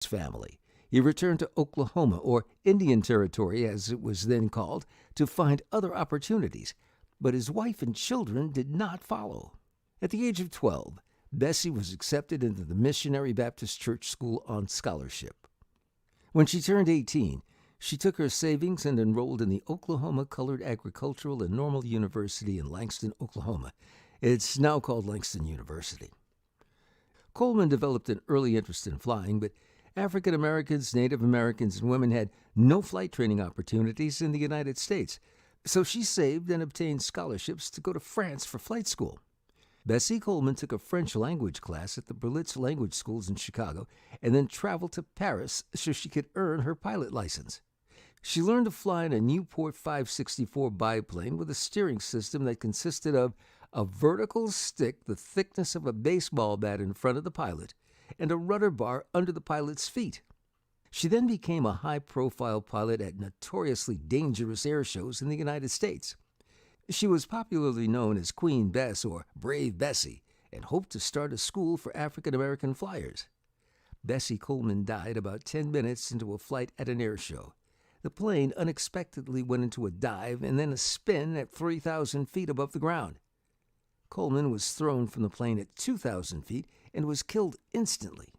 family. He returned to Oklahoma, or Indian Territory as it was then called, to find other opportunities, but his wife and children did not follow. At the age of 12, Bessie was accepted into the Missionary Baptist Church School on scholarship. When she turned 18, she took her savings and enrolled in the Oklahoma Colored Agricultural and Normal University in Langston, Oklahoma. It's now called Langston University. Coleman developed an early interest in flying, but African Americans, Native Americans, and women had no flight training opportunities in the United States, so she saved and obtained scholarships to go to France for flight school. Bessie Coleman took a French language class at the Berlitz Language Schools in Chicago and then traveled to Paris so she could earn her pilot license. She learned to fly in a Newport 564 biplane with a steering system that consisted of a vertical stick the thickness of a baseball bat in front of the pilot and a rudder bar under the pilot's feet. She then became a high-profile pilot at notoriously dangerous air shows in the United States. She was popularly known as Queen Bess or Brave Bessie and hoped to start a school for African-American flyers. Bessie Coleman died about 10 minutes into a flight at an air show. The plane unexpectedly went into a dive and then a spin at 3,000 feet above the ground. Coleman was thrown from the plane at 2,000 feet and was killed instantly.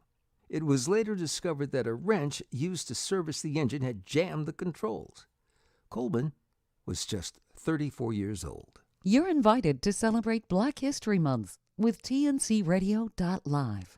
It was later discovered that a wrench used to service the engine had jammed the controls. Coleman was just 34 years old. You're invited to celebrate Black History Month with TNCRadio.live.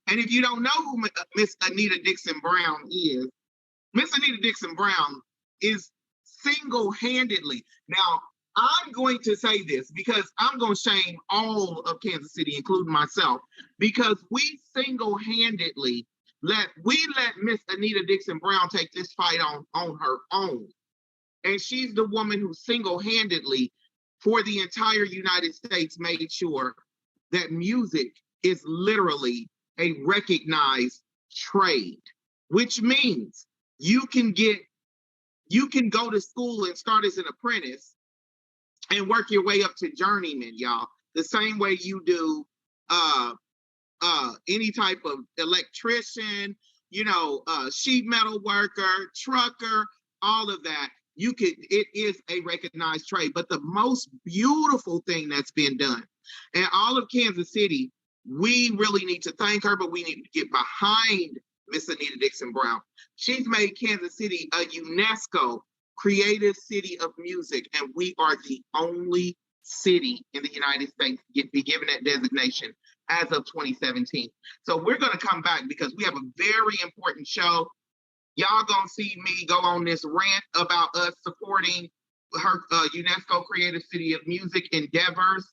And if you don't know who Miss Anita Dixon Brown is, Miss Anita Dixon Brown is single-handedly. Now, I'm going to say this because I'm going to shame all of Kansas City, including myself, because we single-handedly let Miss Anita Dixon Brown take this fight on her own. And she's the woman who single-handedly, for the entire United States, made sure that music is literally a recognized trade, which means you can go to school and start as an apprentice and work your way up to journeyman, y'all. The same way you do any type of electrician, sheet metal worker, trucker, all of that. it is a recognized trade. But the most beautiful thing that's been done, and all of Kansas City, we really need to thank her, but we need to get behind Miss Anita Dixon Brown. She's made Kansas City a UNESCO Creative City of Music, and we are the only city in the United States to be given that designation as of 2017. So we're going to come back because we have a very important show. Y'all gonna see me go on this rant about us supporting her UNESCO Creative City of Music endeavors,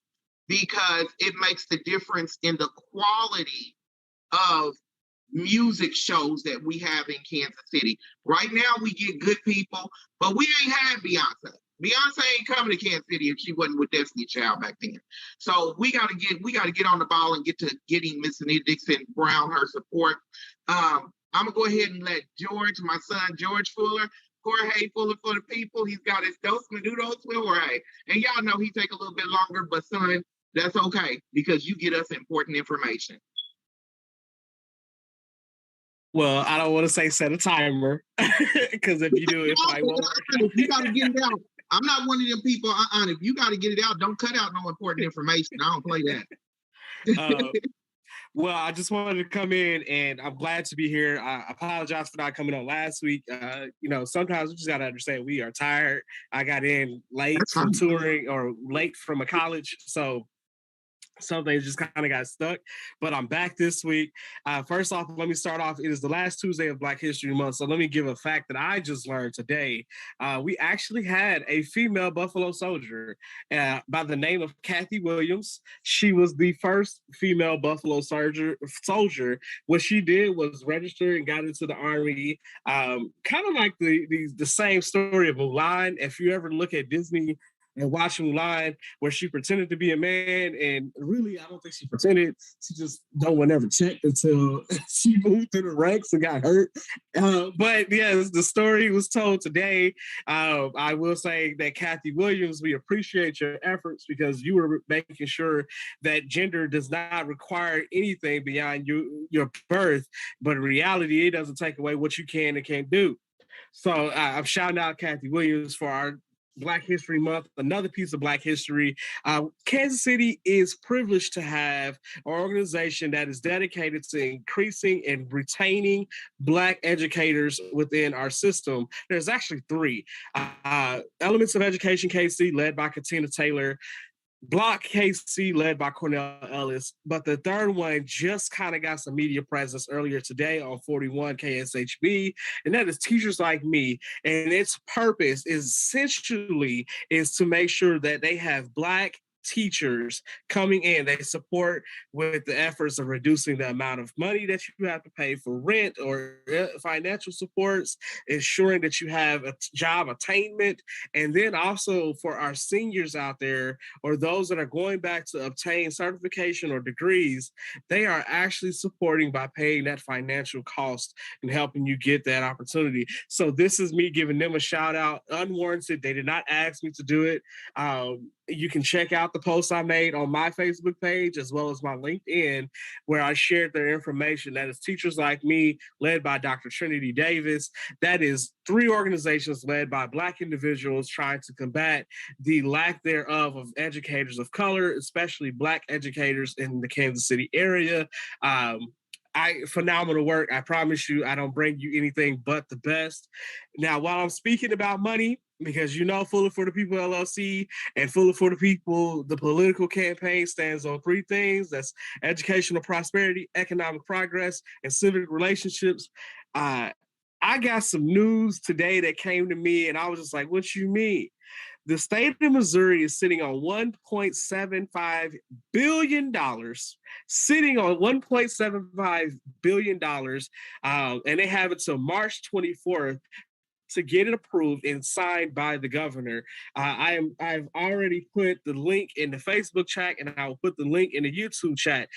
because it makes the difference in the quality of music shows that we have in Kansas City. Right now, we get good people, but we ain't had Beyonce. Beyonce ain't coming to Kansas City if she wasn't with Destiny Child back then. So we gotta get on the ball and get to getting Miss Anita Dixon Brown her support. I'm gonna go ahead and let George, my son George Fuller, Jorge Fuller for the people. He's got his Dos Minutos with Jorge, and y'all know he take a little bit longer, but son, that's okay because you get us important information. Well, I don't want to say set a timer because if you do, it probably won't work. You got to get it out. I'm not one of them people. If you got to get it out, don't cut out no important information. I don't play that. Well, I just wanted to come in, and I'm glad to be here. I apologize for not coming on last week. Sometimes we just got to understand we are tired. I got in late from touring or late from a college, so some things just kind of got stuck, but I'm back this week. First off, let me start off. It is the last Tuesday of Black History Month, so let me give a fact that I just learned today. We actually had a female Buffalo Soldier by the name of Kathy Williams. She was the first female Buffalo soldier. What she did was register and got into the Army, kind of like the same story of Mulan. If you ever look at Disney and watch Lyne't, where she pretended to be a man, and really, I don't think she pretended. She just no one ever checked until she moved through the ranks and got hurt. But yes, the story was told today. I will say that Kathy Williams, we appreciate your efforts because you were making sure that gender does not require anything beyond your birth, but in reality, it doesn't take away what you can and can't do. So I'm shouting out Kathy Williams for our Black History Month, another piece of Black history. Kansas City is privileged to have an organization that is dedicated to increasing and retaining Black educators within our system. There's actually three. Elements of Education KC, led by Katina Taylor. Block KC, led by Cornell Ellis, but the third one just kind of got some media presence earlier today on 41 KSHB, and that is Teachers Like Me. And its purpose is essentially to make sure that they have Black teachers coming in. They support with the efforts of reducing the amount of money that you have to pay for rent or financial supports, ensuring that you have a job attainment, and then also for our seniors out there or those that are going back to obtain certification or degrees, they are actually supporting by paying that financial cost and helping you get that opportunity. So this is me giving them a shout out, unwarranted. They did not ask me to do it. You can check out the post I made on my Facebook page as well as my LinkedIn, where I shared their information. That is Teachers Like Me, led by Dr. Trinity Davis. That is 3 organizations led by Black individuals trying to combat the lack thereof of educators of color, especially Black educators in the Kansas City area. Phenomenal work. I promise you, I don't bring you anything but the best. Now, while I'm speaking about money, because you know Fuller for the People LLC and Fuller for the People, the political campaign stands on 3 things. That's educational prosperity, economic progress, and civic relationships. I got some news today that came to me, and I was just like, what you mean? The state of Missouri is sitting on $1.75 billion, and they have until March 24th to get it approved and signed by the governor. I've already put the link in the Facebook chat, and I will put the link in the YouTube chat.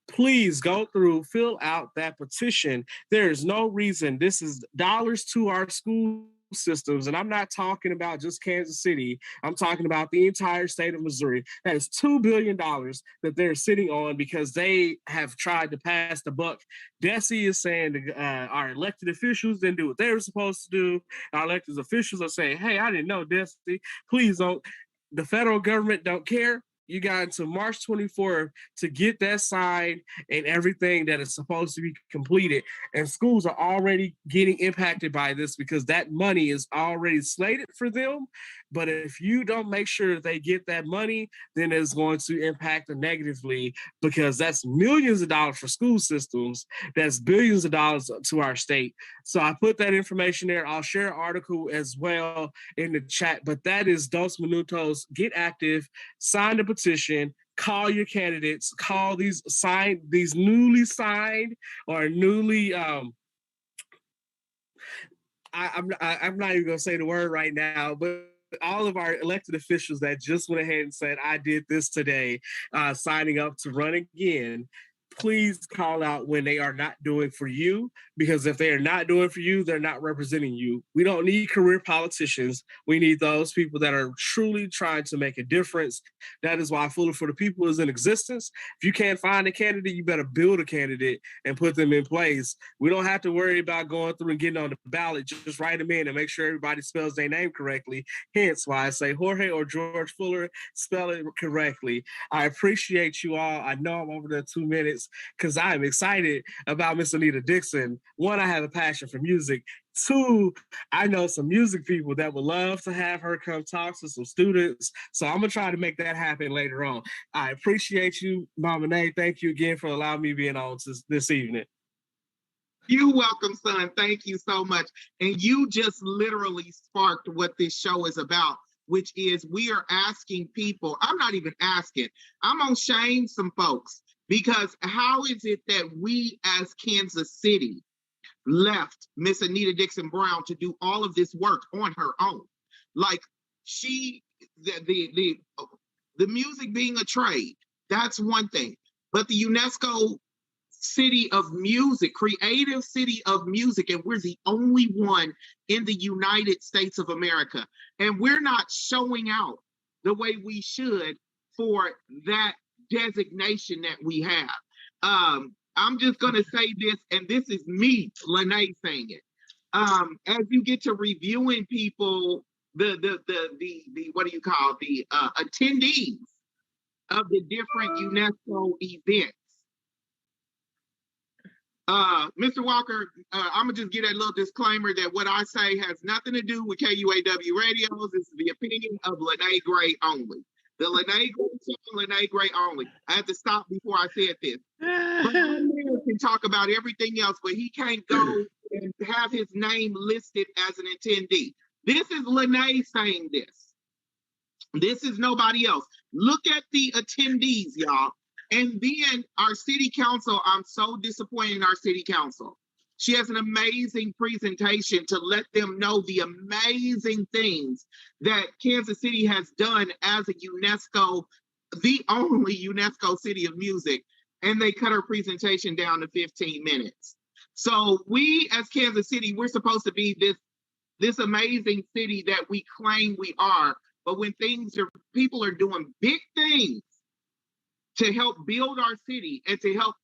Please go through, fill out that petition. There is no reason. This is dollars to our schools systems, and I'm not talking about just Kansas City, I'm talking about the entire state of Missouri. That is $2 billion that they're sitting on because they have tried to pass the buck. Desi is saying our elected officials didn't do what they were supposed to do. Our elected officials are saying, hey, I didn't know, Desi, please don't. The federal government don't care. You got until March 24th to get that signed and everything that is supposed to be completed. And schools are already getting impacted by this because that money is already slated for them. But if you don't make sure that they get that money, then it's going to impact them negatively because that's millions of dollars for school systems. That's billions of dollars to our state. So I put that information there. I'll share an article as well in the chat. But that is Dos Minutos. Get active, sign the petition, call your candidates, call these newly signed or newly I'm not even gonna say the word right now, but all of our elected officials that just went ahead and said, I did this today, signing up to run again, please call out when they are not doing for you, because if they are not doing for you, they're not representing you. We don't need career politicians. We need those people that are truly trying to make a difference. That is why Fuller for the People is in existence. If you can't find a candidate, you better build a candidate and put them in place. We don't have to worry about going through and getting on the ballot. Just write them in and make sure everybody spells their name correctly. Hence why I say Jorge or George Fuller, spell it correctly. I appreciate you all. I know I'm over there 2 minutes because I'm excited about Miss Anita Dixon. One, I have a passion for music. Two, I know some music people that would love to have her come talk to some students. So I'm going to try to make that happen later on. I appreciate you, Mama Nay. Thank you again for allowing me being on this evening. You're welcome, son. Thank you so much. And you just literally sparked what this show is about, which is we are asking people. I'm not even asking. I'm going to shame some folks, because how is it that we as Kansas City left Miss Anita Dixon Brown to do all of this work on her own? Like, the music being a trade, that's one thing. But the UNESCO city of music, creative city of music, and we're the only one in the United States of America. And we're not showing out the way we should for that designation that we have. I'm just going to say this, and this is me, Lyne't, saying it. As you get to reviewing people, the what do you call the attendees of the different UNESCO events. Mr. Walker, I'm gonna just get a little disclaimer that what I say has nothing to do with KUAW radios. This is the opinion of Lyne't Gray only. The Lyne't Gray, Lyne't Gray only. I had to stop before I said this. But can talk about everything else, but he can't go and have his name listed as an attendee. This is Lyne't saying this. This is nobody else. Look at the attendees, y'all. And then our city council, I'm so disappointed in our city council. She has an amazing presentation to let them know the amazing things that Kansas City has done as a UNESCO, the only UNESCO city of music. And they cut her presentation down to 15 minutes. So we as Kansas City, we're supposed to be this amazing city that we claim we are. But when people are doing big things to help build our city and to help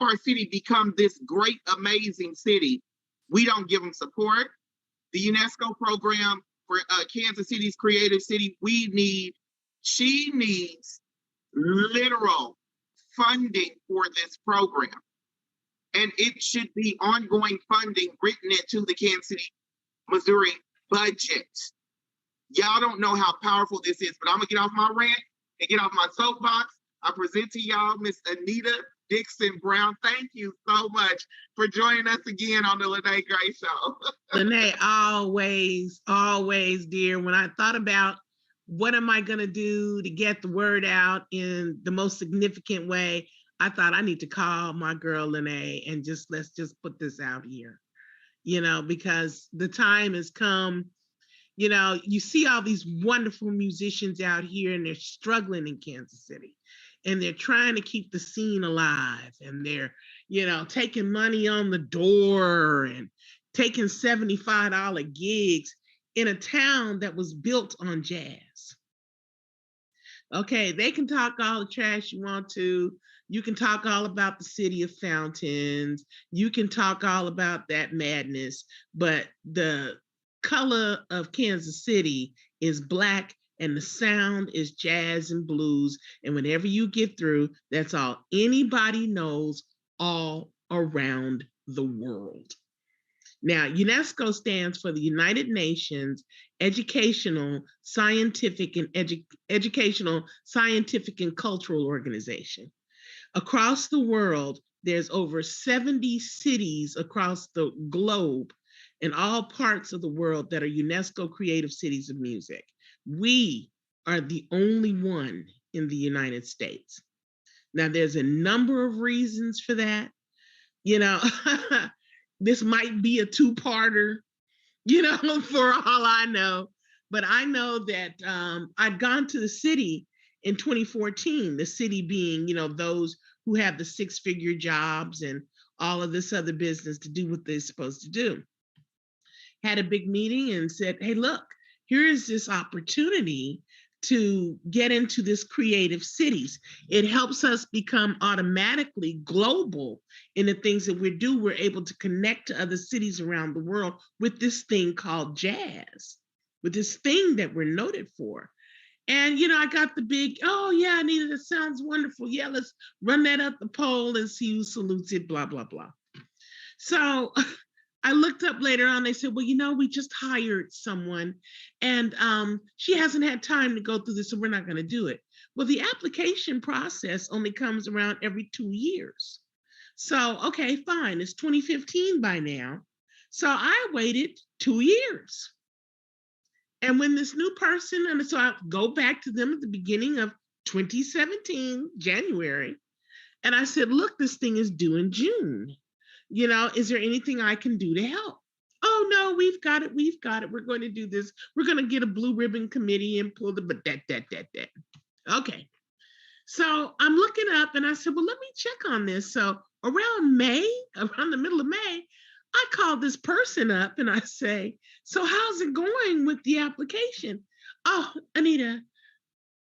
our city become this great, amazing city, we don't give them support. The UNESCO program for Kansas City's creative city, she needs literal funding for this program. And it should be ongoing funding written into the Kansas City, Missouri budget. Y'all don't know how powerful this is, but I'm gonna get off my rant and get off my soapbox. I present to y'all Miss Anita Dixon Brown. Thank you so much for joining us again on the Lyne't Gray Show. Lyne't, always, dear. When I thought about what am I going to do to get the word out in the most significant way, I thought I need to call my girl Lyne't and let's just put this out here, because the time has come. You see all these wonderful musicians out here and they're struggling in Kansas City. And they're trying to keep the scene alive, and they're, taking money on the door and taking $75 gigs. in a town that was built on jazz. Okay, they can talk all the trash you want to. You can talk all about the city of fountains. You can talk all about that madness, but the color of Kansas City is Black and the sound is jazz and blues. And whenever you get through, that's all anybody knows all around the world. Now, UNESCO stands for the United Nations Educational, Scientific, and Educational, Scientific, and Cultural Organization. Across the world, there's over 70 cities across the globe in all parts of the world that are UNESCO Creative Cities of Music. We are the only one in the United States. Now, there's a number of reasons for that. You know, this might be a two-parter, you know, for all I know. But I know that I'd gone to the city in 2014, the city being, you know, those who have the six-figure jobs and all of this other business to do what they're supposed to do. Had a big meeting and said, hey, look, here is this opportunity to get into this creative cities. It helps us become automatically global in the things that we do. We're able to connect to other cities around the world with this thing called jazz, with this thing that we're noted for. And, you know, I got the big, oh yeah, Anita, that sounds wonderful. Yeah, let's run that up the poll and see who salutes it, blah, blah, blah. So I looked up later on, they said, well, you know, we just hired someone and she hasn't had time to go through this, so we're not going to do it. Well, the application process only comes around every 2 years. So, okay, fine. It's 2015 by now. So I waited 2 years. And when this new person, and so I go back to them at the beginning of 2017, January, and I said, look, this thing is due in June. You know, is there anything I can do to help? Oh, no, we've got it. We've got it. We're going to do this. We're going to get a blue ribbon committee and pull the, but that. Okay. So I'm looking up and I said, well, let me check on this. So around the middle of May, I called this person up and I say, so how's it going with the application? Oh, Anita,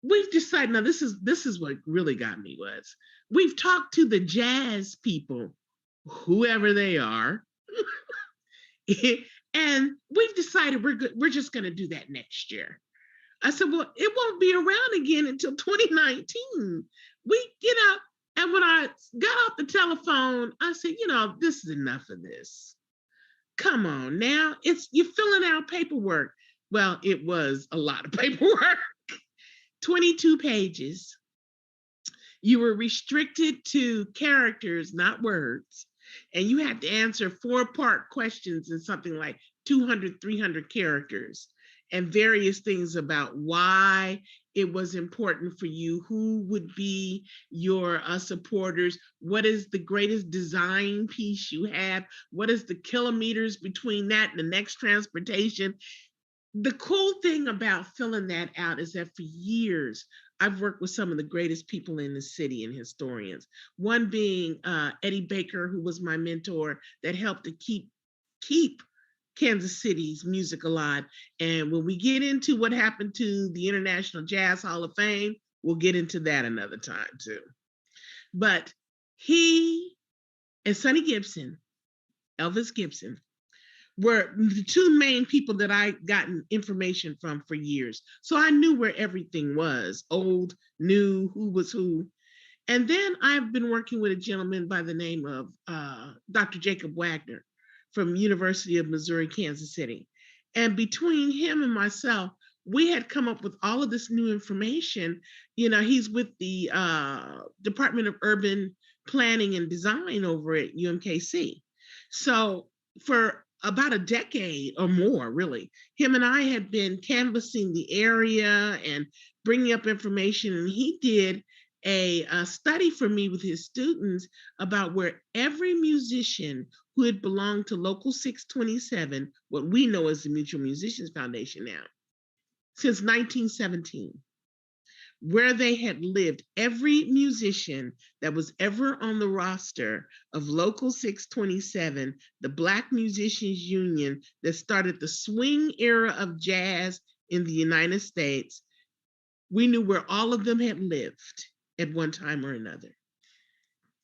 we've decided, now this is what really got me was, we've talked to the jazz people, whoever they are, and we've decided we're just going to do that next year. I said, well, it won't be around again until 2019. And when I got off the telephone, I said, you know, this is enough of this. Come on now, you're filling out paperwork. Well, it was a lot of paperwork, 22 pages. You were restricted to characters, not words. And you had to answer 4-part questions in something like 200, 300 characters and various things about why it was important for you, who would be your supporters, what is the greatest design piece you have, what is the kilometers between that and the next transportation. The cool thing about filling that out is that for years, I've worked with some of the greatest people in the city and historians, one being Eddie Baker, who was my mentor that helped to keep Kansas City's music alive. And when we get into what happened to the International Jazz Hall of Fame, we'll get into that another time too. But he and Sonny Gibson, Elvis Gibson, were the two main people that I gotten information from for years. So I knew where everything was, old, new, who was who. And then I've been working with a gentleman by the name of Dr. Jacob Wagner from University of Missouri, Kansas City. And between him and myself, we had come up with all of this new information. You know, he's with the Department of Urban Planning and Design over at UMKC. So for about a decade or more, really, him and I had been canvassing the area and bringing up information. And he did a study for me with his students about where every musician who had belonged to Local 627, what we know as the Mutual Musicians Foundation now, since 1917, where they had lived. Every musician that was ever on the roster of Local 627, the Black Musicians Union that started the swing era of jazz in the United States, we knew where all of them had lived at one time or another.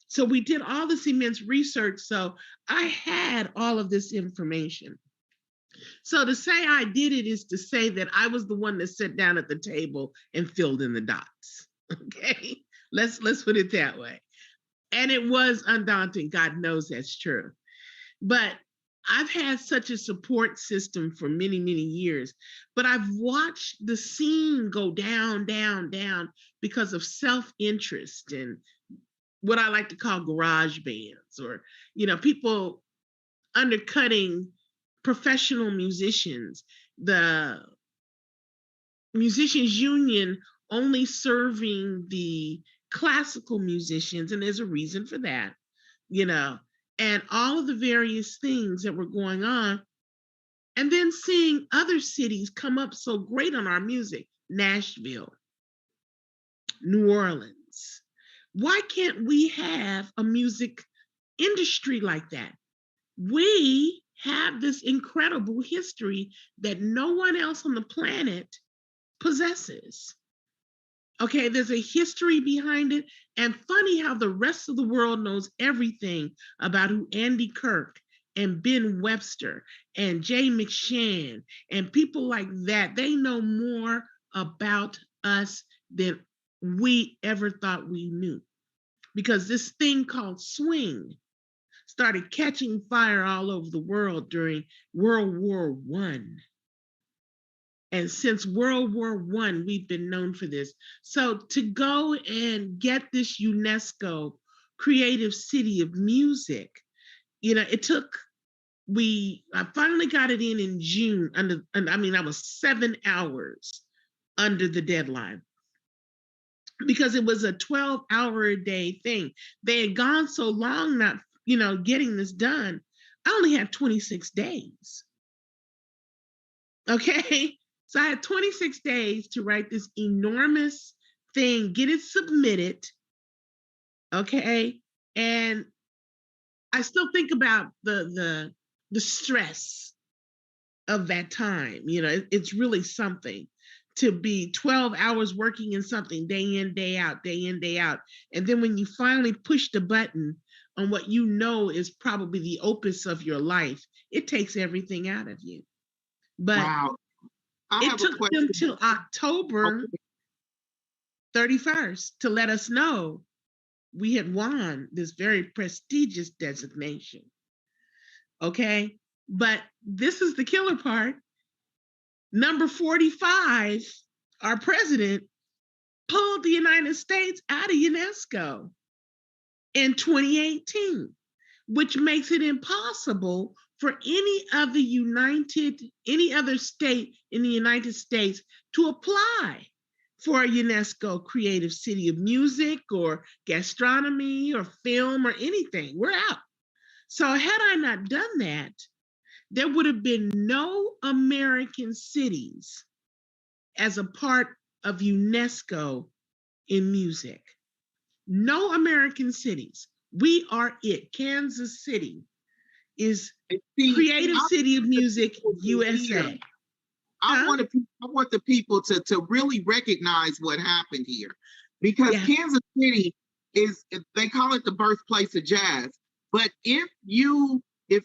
So we did all this immense research. So I had all of this information. So to say I did it is to say that I was the one that sat down at the table and filled in the dots. Okay, let's put it that way. And it was undaunting. God knows that's true. But I've had such a support system for many, many years, but I've watched the scene go down, down, down because of self-interest and what I like to call garage bands, or, people undercutting professional musicians, the musicians union only serving the classical musicians, and there's a reason for that, and all of the various things that were going on. And then seeing other cities come up so great on our music, Nashville, New Orleans. Why can't we have a music industry like that? We have this incredible history that no one else on the planet possesses. Okay, there's a history behind it. And funny how the rest of the world knows everything about who Andy Kirk and Ben Webster and Jay McShann and people like that. They know more about us than we ever thought we knew. Because this thing called swing started catching fire all over the world during World War I. And since World War I, we've been known for this. So to go and get this UNESCO Creative City of Music, it took, I finally got it in June, I was 7 hours under the deadline, because it was a 12-hour-a-day thing. They had gone so long not, getting this done. I only had 26 days. Okay, so I had 26 days to write this enormous thing, get it submitted. Okay, and I still think about the stress of that time. It's really something to be 12 hours working in something day in, day out, day in, day out. And then when you finally push the button on what you know is probably the opus of your life, it takes everything out of you. But wow. it took them till October 31st to let us know we had won this very prestigious designation. Okay, but this is the killer part. Number 45, our president, pulled the United States out of UNESCO in 2018, which makes it impossible for any other state in the United States to apply for a UNESCO Creative City of Music or gastronomy or film or anything. We're out. So had I not done that, there would have been no American cities as a part of UNESCO in music. No American cities. We are it. Kansas City is Creative City of Music USA. I want the people to really recognize what happened here, because Kansas City they call it the birthplace of jazz. But if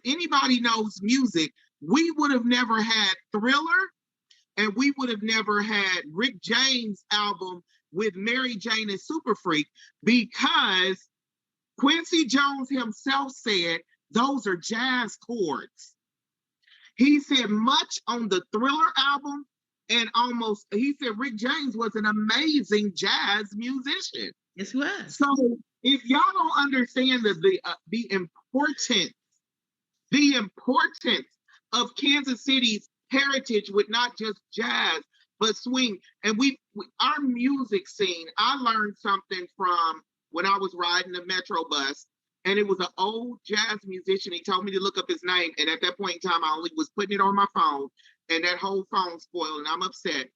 anybody knows music, we would have never had Thriller, and we would have never had Rick James' album with Mary Jane and Super Freak, because Quincy Jones himself said those are jazz chords. He said much on the Thriller album, and he said Rick James was an amazing jazz musician. Yes, he was. So if y'all don't understand the importance of Kansas City's heritage with not just jazz, but swing, and our music scene, I learned something from when I was riding the Metro bus, and it was an old jazz musician. He told me to look up his name, and at that point in time, I only was putting it on my phone, and that whole phone spoiled, and I'm upset.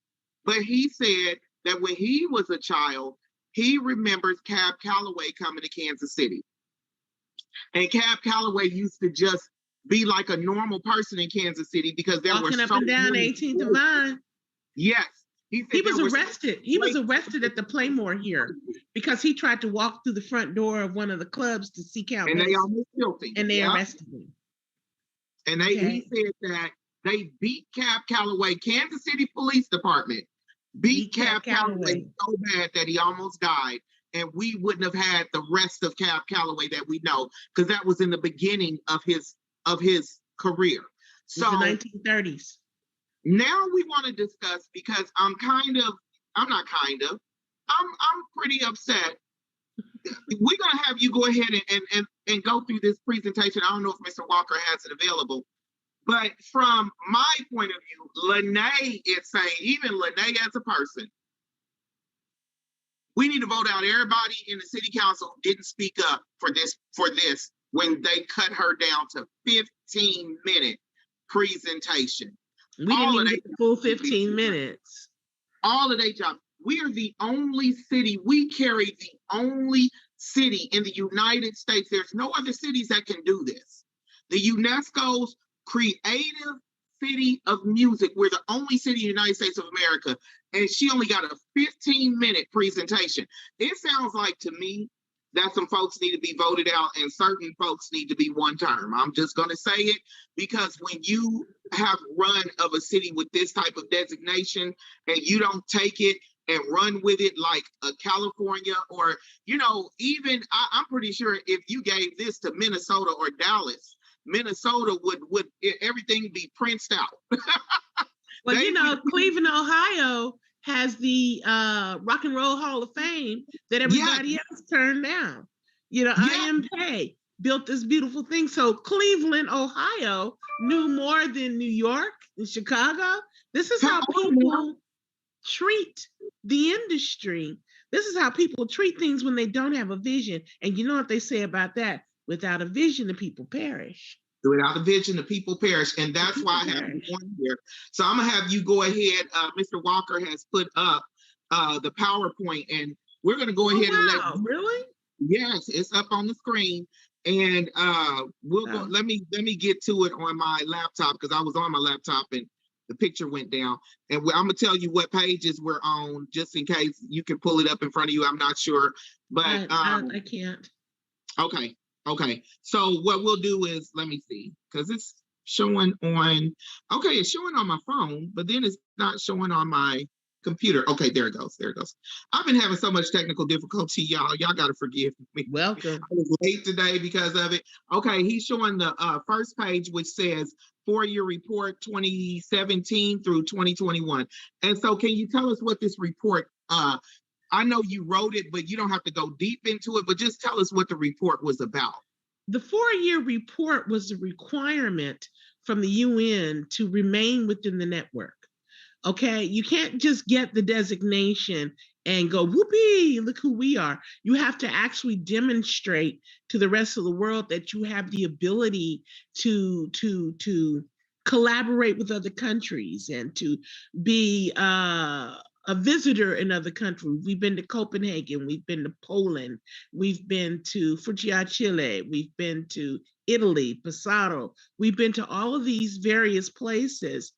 But he said that when he was a child, he remembers Cab Calloway coming to Kansas City. And Cab Calloway used to just be like a normal person in Kansas City because there were Walking up so and down many 18th and places. Vine. Yes. He said He was there were so arrested. many He was places. arrested at the Playmore here because he tried to walk through the front door of one of the clubs to seek out And they medicine, almost killed him. and they Yeah. arrested him. And he said that they beat Cab Calloway, Kansas City Police Department, beat Cab Calloway so bad that he almost died. And we wouldn't have had the rest of Cab Calloway that we know, because that was in the beginning of his career. So the 1930s. Now we want to discuss, because I'm pretty upset. We're gonna have you go ahead and go through this presentation. I don't know if Mr. Walker has it available, but from my point of view, Lyne't is saying, even Lyne't as a person, we need to vote out everybody in the city council who didn't speak up for this when they cut her down to 15-minute presentation. We didn't even get the full 15 minutes. All of their jobs. We are the only city, we carry the only city in the United States. There's no other cities that can do this. The UNESCO's Creative City of Music. We're the only city in the United States of America. And she only got a 15-minute presentation. It sounds like to me that some folks need to be voted out and certain folks need to be one term. I'm just going to say it, because when you have run of a city with this type of designation and you don't take it and run with it like a California, or, even I'm pretty sure if you gave this to Minnesota or Dallas, Minnesota would everything be princed out. Well, Cleveland, Ohio has the Rock and Roll Hall of Fame that everybody else turned down. IMK built this beautiful thing. So Cleveland, Ohio knew more than New York and Chicago. This is how people treat the industry. This is how people treat things when they don't have a vision. And you know what they say about that? Without a vision, the people perish. Without a vision, the people perish. And that's why I have you on here. So I'm going to have you go ahead. Mr. Walker has put up the PowerPoint, and we're going to go ahead and let you. Really? Yes, it's up on the screen. And we'll go. Let me get to it on my laptop, because I was on my laptop and the picture went down. And I'm going to tell you what pages we're on, just in case you can pull it up in front of you. I'm not sure. But I can't. Okay. So what we'll do is, let me see, because it's showing on, it's showing on my phone, but then it's not showing on my computer. Okay, there it goes. I've been having so much technical difficulty, y'all. Y'all got to forgive me. Welcome. I was late today because of it. Okay, he's showing the first page, which says 4-year report 2017 through 2021. And so can you tell us what this report, I know you wrote it, but you don't have to go deep into it, but just tell us what the report was about. The 4-year report was a requirement from the UN to remain within the network. Okay, you can't just get the designation and go, whoopee, look who we are. You have to actually demonstrate to the rest of the world that you have the ability to collaborate with other countries and to be a visitor in other countries. We've been to Copenhagen, we've been to Poland, we've been to Foggia, Chile, we've been to Italy, Pesaro, we've been to all of these various places.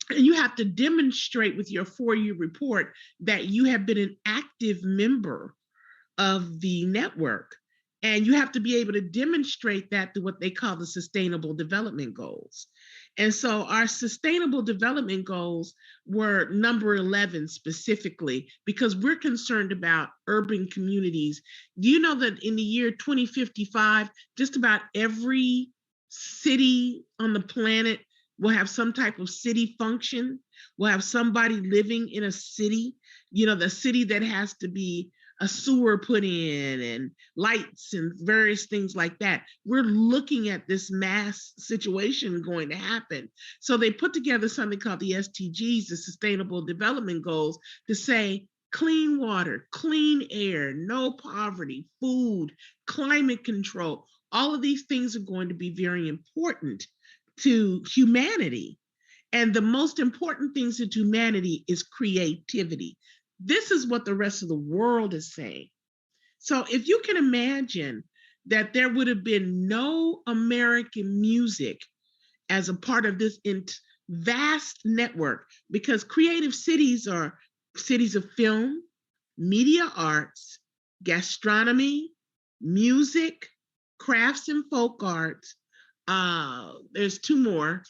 And you have to demonstrate with your 4-year report that you have been an active member of the network. And you have to be able to demonstrate that through what they call the Sustainable Development Goals. And so our Sustainable Development Goals were number 11 specifically, because we're concerned about urban communities. Do you know that in the year 2055, just about every city on the planet will have some type of city function? We'll have somebody living in a city, the city that has to be a sewer put in and lights and various things like that. We're looking at this mass situation going to happen. So they put together something called the SDGs, the Sustainable Development Goals, to say clean water, clean air, no poverty, food, climate control. All of these things are going to be very important to humanity. And the most important things to humanity is creativity. This is what the rest of the world is saying. So if you can imagine that there would have been no American music as a part of this vast network, because creative cities are cities of film, media arts, gastronomy, music, crafts and folk arts. There's two more.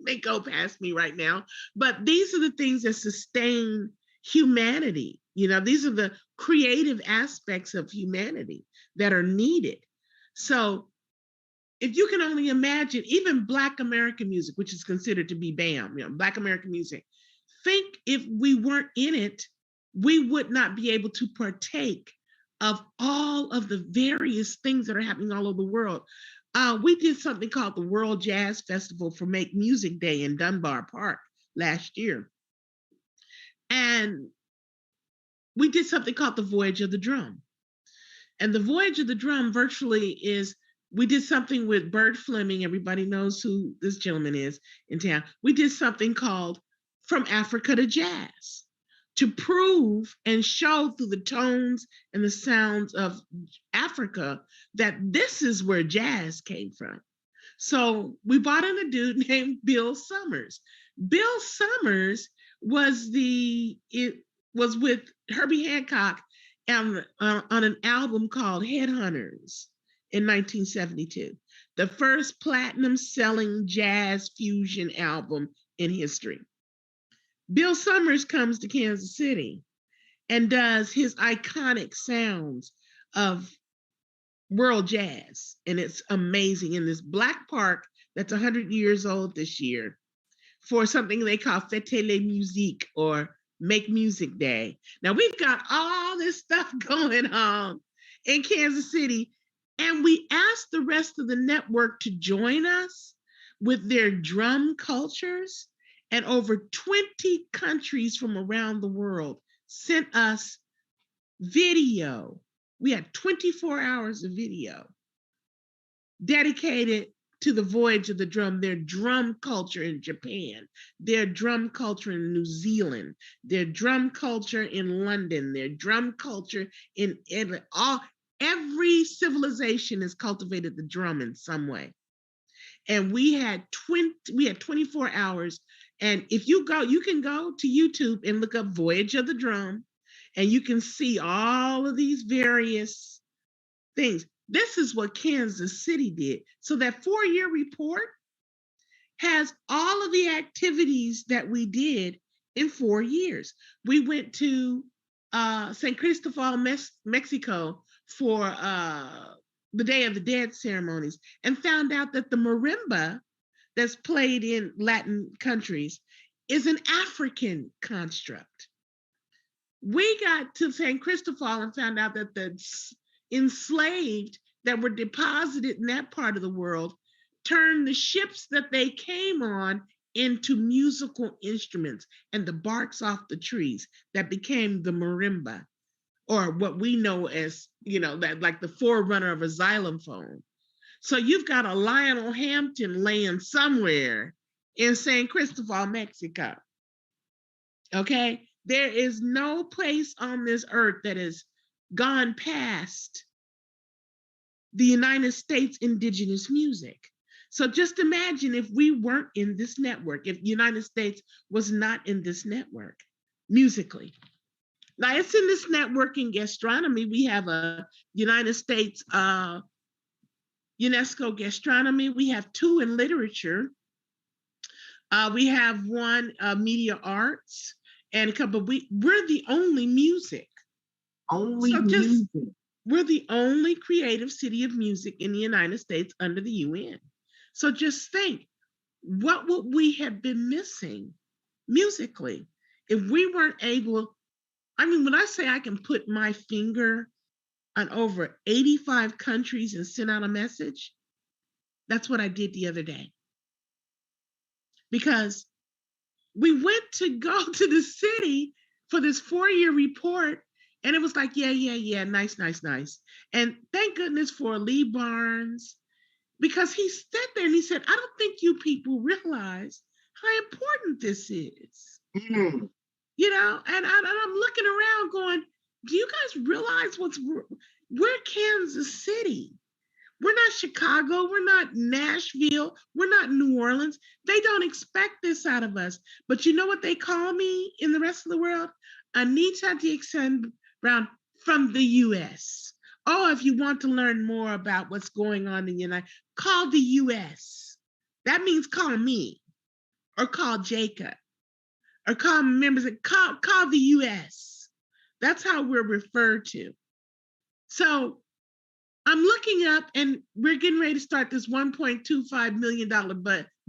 They go past me right now. But these are the things that sustain humanity. You know, these are the creative aspects of humanity that are needed. So if you can only imagine, even Black American music, which is considered to be BAM, you know, Black American music, think if we weren't in it, we would not be able to partake of all of the various things that are happening all over the world. We did something called the World Jazz Festival for Make Music Day in Dunbar Park last year. And we did something called the Voyage of the Drum. And the Voyage of the Drum virtually is, we did something with Bert Fleming. Everybody knows who this gentleman is in town. We did something called From Africa to Jazz, to prove and show through the tones and the sounds of Africa that this is where jazz came from. So we brought in a dude named Bill Summers. Bill Summers was with Herbie Hancock on an album called Headhunters in 1972, the first platinum selling jazz fusion album in history. Bill Summers comes to Kansas City and does his iconic sounds of world jazz. And it's amazing in this black park that's 100 years old this year for something they call Fête les Musiques, or Make Music Day. Now we've got all this stuff going on in Kansas City, and we asked the rest of the network to join us with their drum cultures. And over 20 countries from around the world sent us video. We had 24 hours of video dedicated to the Voyage of the Drum, their drum culture in Japan, their drum culture in New Zealand, their drum culture in London, their drum culture in Italy. Every civilization has cultivated the drum in some way. And we had 24 hours. And if you can go to YouTube and look up Voyage of the Drum, and you can see all of these various things. This is what Kansas City did. So that 4-year report has all of the activities that we did in 4 years. We went to St. Cristobal, Mexico for the Day of the Dead ceremonies, and found out that the marimba that's played in Latin countries is an African construct. We got to St. Cristobal and found out that the enslaved that were deposited in that part of the world turned the ships that they came on into musical instruments and the barks off the trees that became the marimba, or what we know as, that like the forerunner of a xylophone. So you've got a Lionel Hampton laying somewhere in St. Cristobal, Mexico. Okay? There is no place on this earth that has gone past the United States indigenous music. So just imagine if we weren't in this network, if the United States was not in this network musically. Now it's in this network in gastronomy. We have a United States UNESCO gastronomy. We have 2 in literature. We have 1 media arts and a couple. We're the only music. We're the only creative city of music in the United States under the UN. So just think, what would we have been missing musically if we weren't able? I mean, when I say I can put my finger on over 85 countries and send out a message, that's what I did the other day. Because we went to go to the city for this 4-year report, and it was like, yeah, nice. And thank goodness for Lee Barnes because he stood there and he said, I don't think you people realize how important this is. Mm. You know, and I'm looking around going, do you guys realize we're Kansas City? We're not Chicago. We're not Nashville. We're not New Orleans. They don't expect this out of us. But you know what they call me in the rest of the world? Anita Dixon Brown from the US. Oh, if you want to learn more about what's going on in the United States, call the US. That means call me or call Jacob or call members and call the US. That's how we're referred to. So I'm looking up and we're getting ready to start this $1.25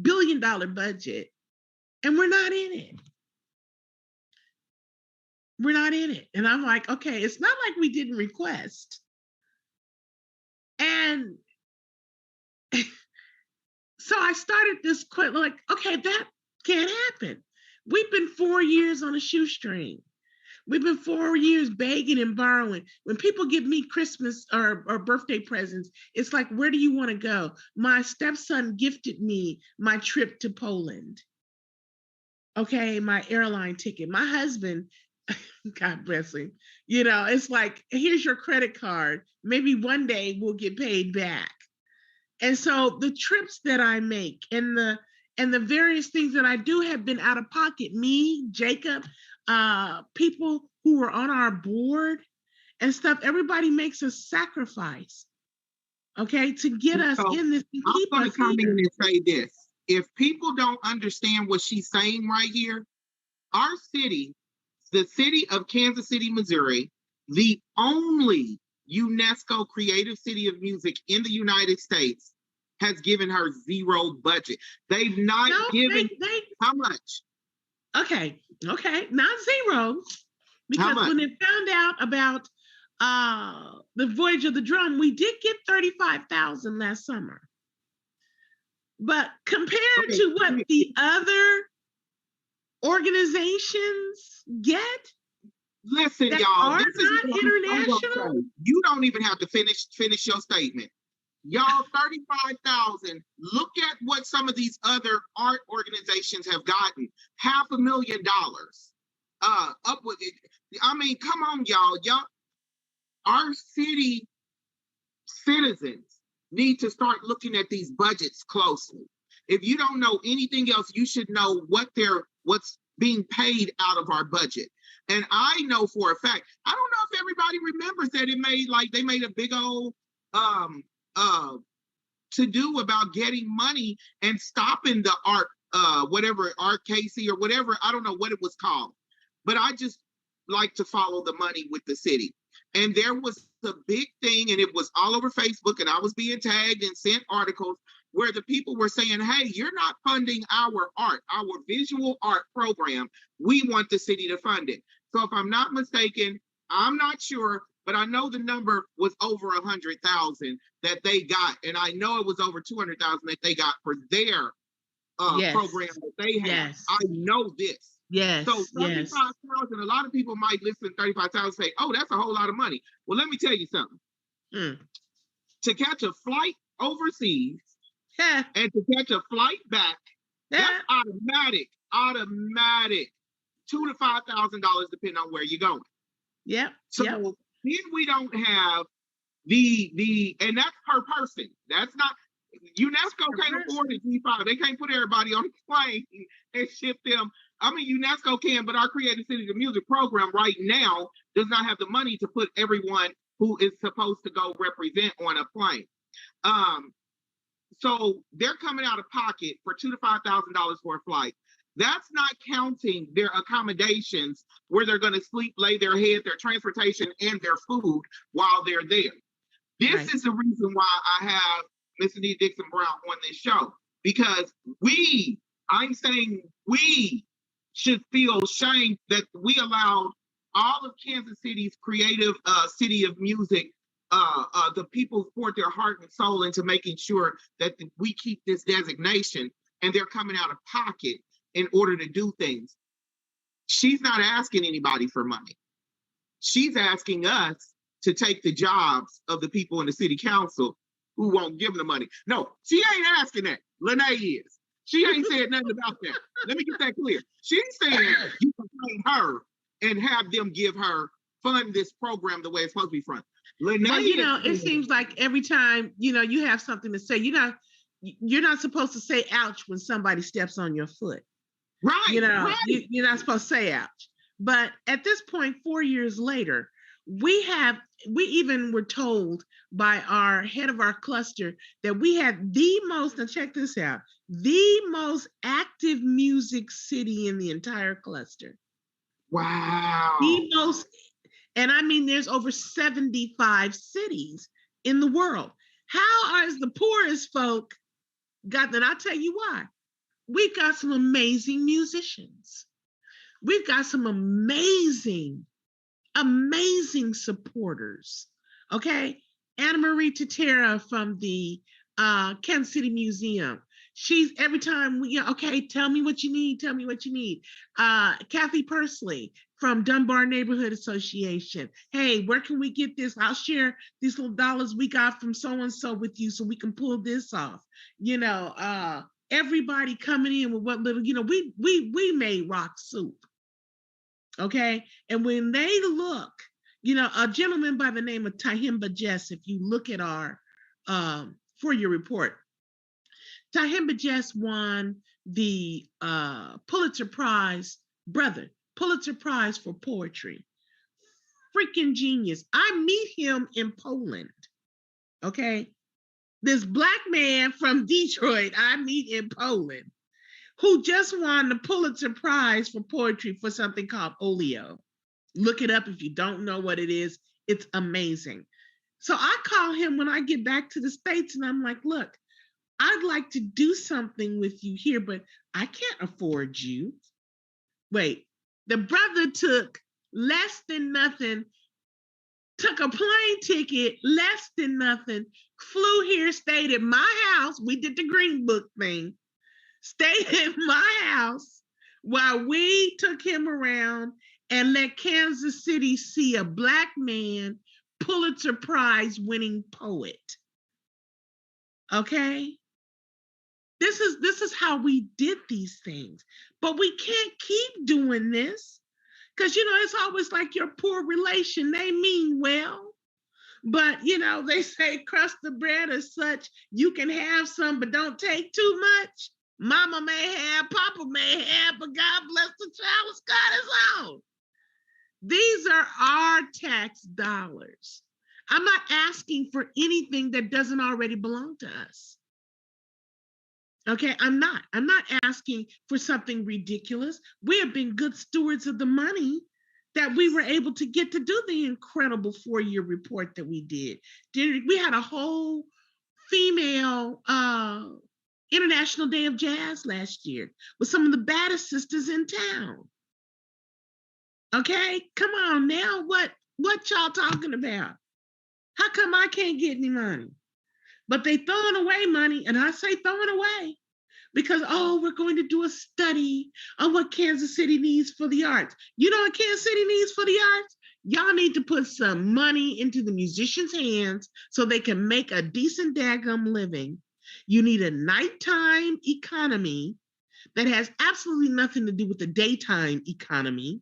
billion budget, and we're not in it. We're not in it. And I'm like, okay, it's not like we didn't request. And so I started this like, okay, that can't happen. We've been 4 years on a shoestring. We've been 4 years begging and borrowing. When people give me Christmas or birthday presents, it's like, where do you want to go? My stepson gifted me my trip to Poland. Okay, my airline ticket. My husband, God bless him, you know, it's like, here's your credit card. Maybe one day we'll get paid back. And so the trips that I make and the various things that I do have been out of pocket. Me, Jacob, people who are on our board and stuff, everybody makes a sacrifice, okay, to get us in this. I'm going to come in and say this. If people don't understand what she's saying right here, our city, the city of Kansas City, Missouri, the only UNESCO Creative City of Music in the United States, has given her zero budget. They've not given how much? Okay, not zero, because when they found out about the Voyage of the Drum, we did get $35,000 last summer. But compared to what the other organizations get, listen, y'all, this is not international. You don't even have to finish your statement. Y'all, $35,000. Look at what some of these other art organizations have gotten. $500,000. Up with it. I mean, come on, y'all. Our city citizens need to start looking at these budgets closely. If you don't know anything else, you should know what's being paid out of our budget. And I know for a fact, I don't know if everybody remembers that they made a big old to do about getting money and stopping the art, whatever, Art Casey or whatever, I don't know what it was called. But I just like to follow the money with the city. And there was a big thing, and it was all over Facebook, and I was being tagged and sent articles where the people were saying, hey, you're not funding our art, our visual art program. We want the city to fund it. So if I'm not mistaken, I'm not sure, but I know the number was over 100,000 that they got. And I know it was over 200,000 that they got for their program that they had. Yes. I know this. Yes. So 35,000, a lot of people might listen to 35,000 and say, oh, that's a whole lot of money. Well, let me tell you something. To catch a flight overseas and to catch a flight back, that's automatic. $2,000 to $5,000 depending on where you're going. So then we don't have and that's per person. That's not, UNESCO can't afford a G5. They can't put everybody on a plane and ship them. I mean, UNESCO can, but our Creative Cities of Music program right now does not have the money to put everyone who is supposed to go represent on a plane. So they're coming out of pocket for $2,000 to $5,000 for a flight. That's not counting their accommodations where they're going to sleep, lay their head, their transportation, and their food while they're there. This is the reason why I have Miss Anita Dixon Brown on this show, because I'm saying we should feel shame that we allowed all of Kansas City's creative city of music, the people poured their heart and soul into making sure that we keep this designation, and they're coming out of pocket in order to do things. She's not asking anybody for money. She's asking us to take the jobs of the people in the city council who won't give them the money. No, she ain't asking that. Lyne't is. She ain't said nothing about that. Let me get that clear. She's saying you can find her and have them fund this program the way it's supposed to be funded. Lyne't, well, it seems like every time, you have something to say, you're not supposed to say ouch when somebody steps on your foot. Right. Right. You're not supposed to say ouch. But at this point, 4 years later, we even were told by our head of our cluster that we had the most, now check this out, the most active music city in the entire cluster. Wow. The most, and I mean, there's over 75 cities in the world. How is the poorest folk got that? I'll tell you why. We've got some amazing musicians. We've got some amazing supporters. Okay. Anna Marie Tatera from the Kansas City Museum. She's every time okay, tell me what you need. Kathy Pursley from Dunbar Neighborhood Association. Hey, where can we get this? I'll share these little dollars we got from so-and-so with you so we can pull this off. Everybody coming in with what little, we made rock soup. Okay. And when they look, a gentleman by the name of Tahimba Jess, if you look at our for your report, Tahimba Jess won the Pulitzer Prize for poetry. Freaking genius. I meet him in Poland. Okay. This Black man from Detroit, I meet in Poland, who just won the Pulitzer Prize for poetry for something called Olio. Look it up if you don't know what it is. It's amazing. So I call him when I get back to the States and I'm like, look, I'd like to do something with you here, but I can't afford you. Wait, the brother took less than nothing, took a plane ticket, less than nothing, flew here, stayed at my house. We did the Green Book thing. Stayed at my house while we took him around and let Kansas City see a Black man, Pulitzer Prize winning poet. Okay? This is how we did these things. But we can't keep doing this because, it's always like your poor relation. They mean well. But, they say crust the bread as such. You can have some, but don't take too much. Mama may have, Papa may have, but God bless the child who's got his own. These are our tax dollars. I'm not asking for anything that doesn't already belong to us. Okay, I'm not asking for something ridiculous. We have been good stewards of the money that we were able to get to do the incredible 4-year report that we did. We had a whole female International Day of Jazz last year with some of the baddest sisters in town. Okay, come on now, what y'all talking about? How come I can't get any money? But they throwing away money, and I say throwing away because, we're going to do a study on what Kansas City needs for the arts. You know what Kansas City needs for the arts? Y'all need to put some money into the musicians' hands so they can make a decent daggum living. You need a nighttime economy that has absolutely nothing to do with the daytime economy.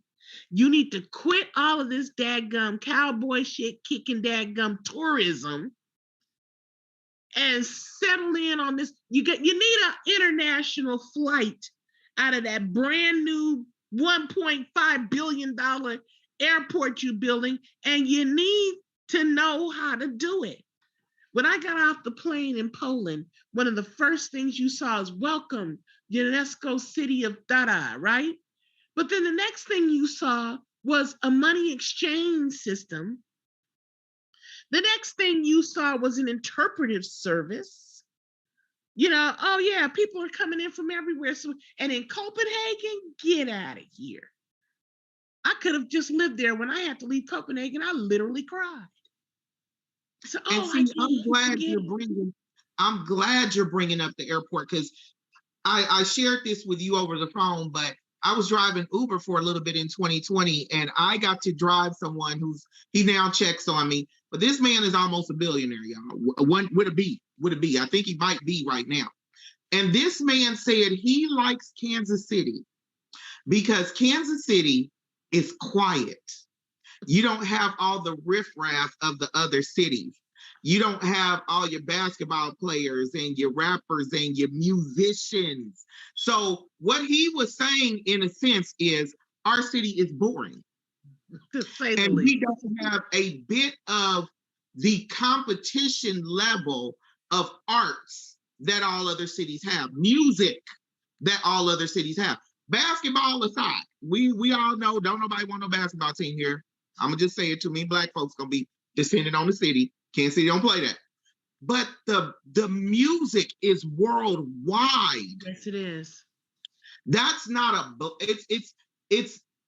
You need to quit all of this daggum cowboy shit, kicking daggum tourism, and settle in on this. You need an international flight out of that brand new $1.5 billion airport you're building, and you need to know how to do it. When I got off the plane in Poland, one of the first things you saw is welcome, UNESCO City of Dada, right? But then the next thing you saw was a money exchange system. The next thing you saw was an interpretive service. People are coming in from everywhere. So, and in Copenhagen, get out of here. I could have just lived there. When I had to leave Copenhagen, I literally cried. So, I'm glad you're bringing up the airport, because I shared this with you over the phone, but I was driving Uber for a little bit in 2020, and I got to drive someone he now checks on me. But this man is almost a billionaire, y'all. One with a B, with a B. I think he might be right now. And this man said he likes Kansas City because Kansas City is quiet. You don't have all the riffraff of the other cities. You don't have all your basketball players and your rappers and your musicians. So what he was saying, in a sense, is our city is boring. To say the And least. we don't have a bit of the competition level of arts that all other cities have, music that all other cities have. Basketball aside, we all know, don't nobody want no basketball team here. I'm gonna just say it, too many black folks gonna be descending on the city. Kansas City don't play that. But the music is worldwide. Yes, it is. That's not a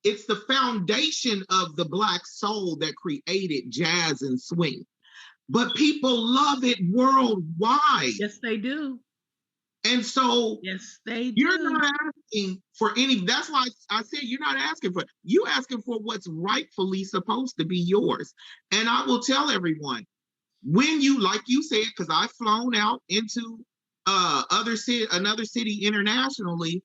it's the foundation of the black soul that created jazz and swing. But people love it worldwide. Yes, they do. And so Yes, they you're do. not asking for any, that's why I said you're not asking for, you asking for what's rightfully supposed to be yours. And I will tell everyone, when you, like you said, because I've flown out into another city internationally,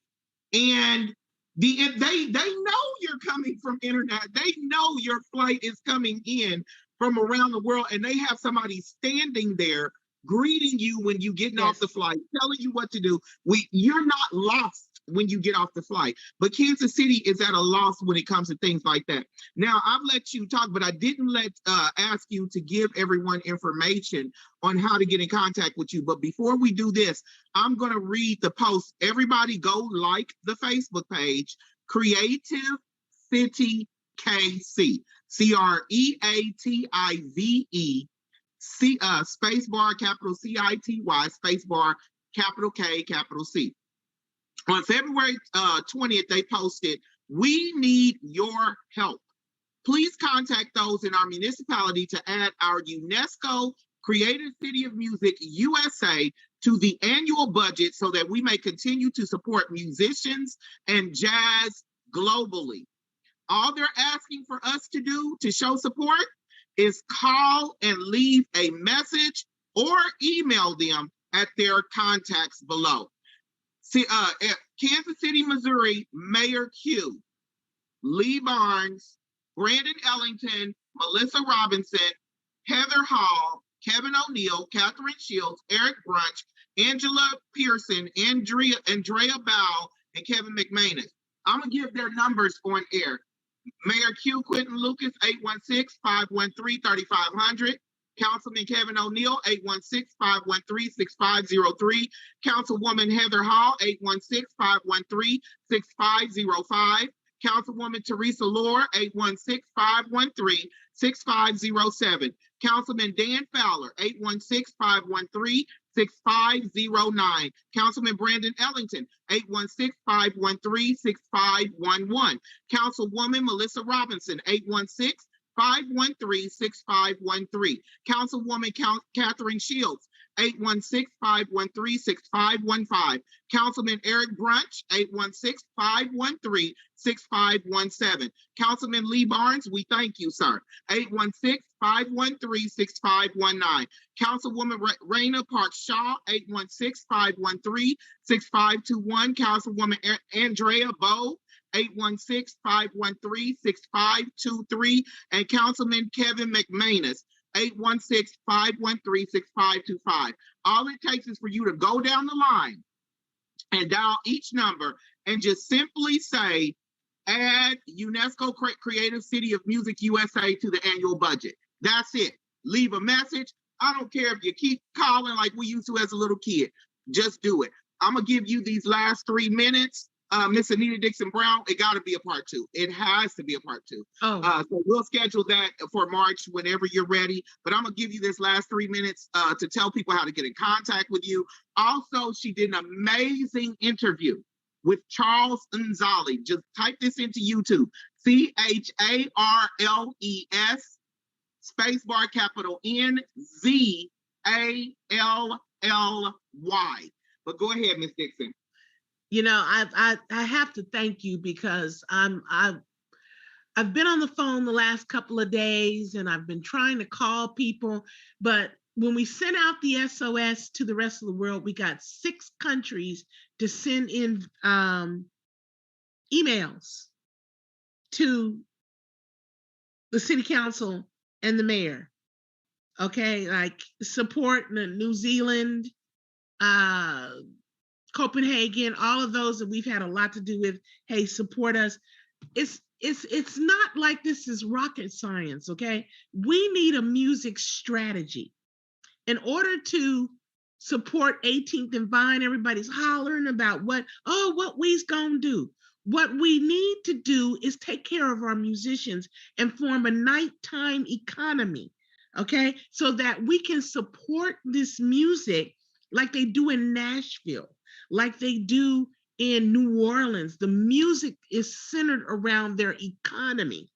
and they know you're coming from internet. They know your flight is coming in from around the world, and they have somebody standing there greeting you when you getting off the flight, telling you what to do. You're not lost when you get off the flight. But Kansas City is at a loss when it comes to things like that. Now, I've let you talk, but I didn't ask you to give everyone information on how to get in contact with you. But before we do this, I'm going to read the post. Everybody go like the Facebook page, Creative City KC, CREATIVE, space bar, capital CITY, space bar, capital K, capital C. On February 20th, they posted, "We need your help. Please contact those in our municipality to add our UNESCO Creative City of Music USA to the annual budget so that we may continue to support musicians and jazz globally." All they're asking for us to do to show support is call and leave a message or email them at their contacts below. See, Kansas City, Missouri, Mayor Q, Lee Barnes, Brandon Ellington, Melissa Robinson, Heather Hall, Kevin O'Neill, Catherine Shields, Eric Brunch, Angela Pearson, Andrea Bow, and Kevin McManus. I'm going to give their numbers on air. Mayor Q, Quentin Lucas, 816-513-3500. Councilman Kevin O'Neill, 816-513-6503. Councilwoman Heather Hall, 816-513-6505. Councilwoman Teresa Lohr, 816-513-6507. Councilman Dan Fowler, 816-513-6509. Councilman Brandon Ellington, 816-513-6511. Councilwoman Melissa Robinson, 816-513-6513. Councilwoman Catherine Shields, 816-513-6515. Councilman Eric Brunch, 816-513-6517. Councilman Lee Barnes, we thank you, sir, 816-513-6519. Councilwoman Raina Parks Shaw, 816-513-6521. Councilwoman Andrea Bowe, 816-513-6523. And Councilman Kevin McManus, 816-513-6525. All it takes is for you to go down the line and dial each number and just simply say, add UNESCO Creative City of Music USA to the annual budget. That's it. Leave a message. I don't care if you keep calling like we used to as a little kid. Just do it. I'm going to give you these last 3 minutes. Miss Anita Dixon Brown, it got to be a part 2. It has to be a part 2. Oh. So we'll schedule that for March whenever you're ready. But I'm going to give you this last 3 minutes to tell people how to get in contact with you. Also, she did an amazing interview with Charles Nzali. Just type this into YouTube. CHARLES, spacebar, capital NZALLY. But go ahead, Miss Dixon. You know, I have to thank you because I've been on the phone the last couple of days and I've been trying to call people, but when we sent out the SOS to the rest of the world, we got 6 countries to send in emails to the city council and the mayor. Okay, like support New Zealand, Copenhagen, all of those that we've had a lot to do with. Hey, support us. It's not like this is rocket science, okay? We need a music strategy. In order to support 18th and Vine, everybody's hollering about what we's gonna do. What we need to do is take care of our musicians and form a nighttime economy, okay? So that we can support this music like they do in Nashville, like they do in New Orleans. The music is centered around their economy.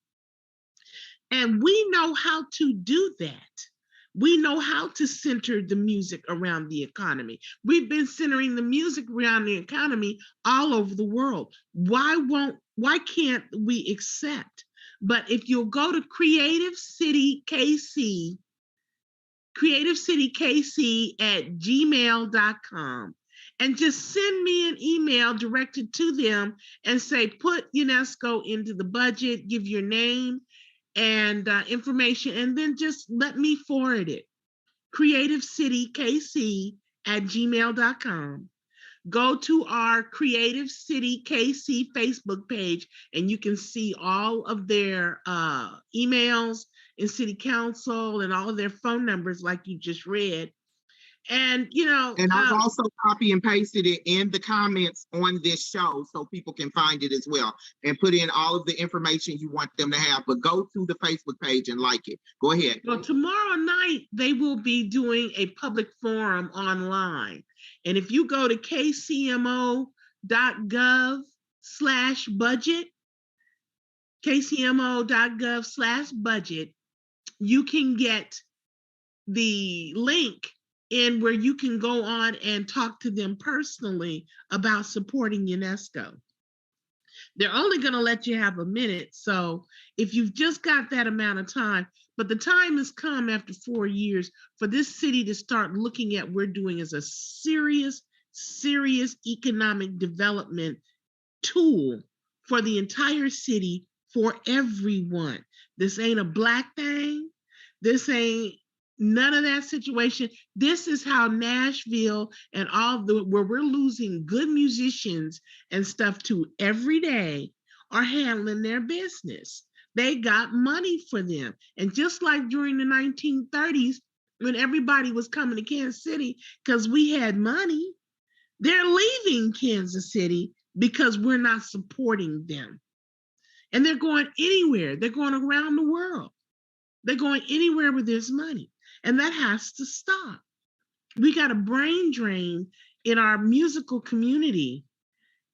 And we know how to do that. We know how to center the music around the economy. We've been centering the music around the economy all over the world. Why can't we accept? But if you'll go to Creative City KC at gmail.com and just send me an email directed to them and say, put UNESCO into the budget, give your name and information, and then just let me forward it. Creative City KC at gmail.com. Go to our Creative City KC Facebook page and you can see all of their emails and city council and all of their phone numbers like you just read. And, and I've also copy and pasted it in the comments on this show so people can find it as well and put in all of the information you want them to have. But go to the Facebook page and like it. Go ahead. Well, tomorrow night, they will be doing a public forum online. And if you go to kcmo.gov/budget, kcmo.gov/budget, you can get the link in where you can go on and talk to them personally about supporting UNESCO. They're only going to let you have a minute. So if you've just got that amount of time, but the time has come after 4 years for this city to start looking at what we're doing as a serious economic development tool for the entire city, for everyone. This ain't a Black thing. This ain't none of that situation. This is how Nashville and where we're losing good musicians and stuff to every day are handling their business. They got money for them. And just like during the 1930s, when everybody was coming to Kansas City because we had money, they're leaving Kansas City because we're not supporting them. And they're going anywhere. They're going around the world. They're going anywhere where there's money. And that has to stop. We got a brain drain in our musical community,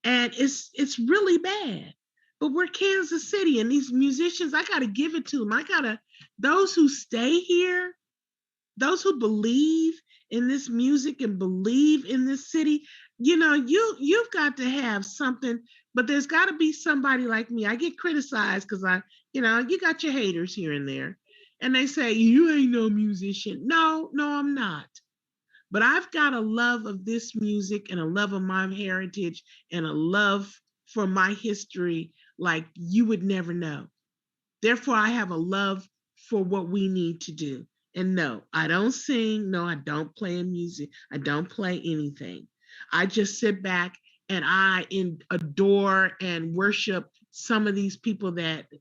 and it's really bad. But we're Kansas City, and these musicians, I got to give it to them. Those who stay here, those who believe in this music and believe in this city, you've got to have something, but there's got to be somebody like me. I get criticized because you got your haters here and there. And they say, you ain't no musician. No, I'm not. But I've got a love of this music and a love of my heritage and a love for my history like you would never know. Therefore, I have a love for what we need to do. And no, I don't sing. No, I don't play music. I don't play anything. I just sit back and I adore and worship some of these people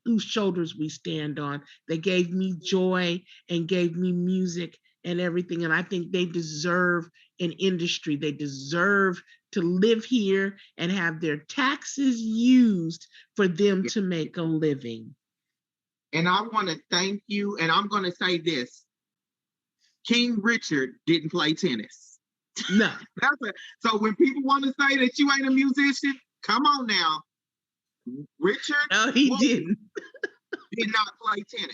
whose shoulders we stand on. They gave me joy and gave me music and everything. And I think they deserve an industry. They deserve to live here and have their taxes used for them to make a living. And I want to thank you. And I'm going to say this. King Richard didn't play tennis. No. So when people want to say that you ain't a musician, come on now. Richard no, he didn't. did not play tennis.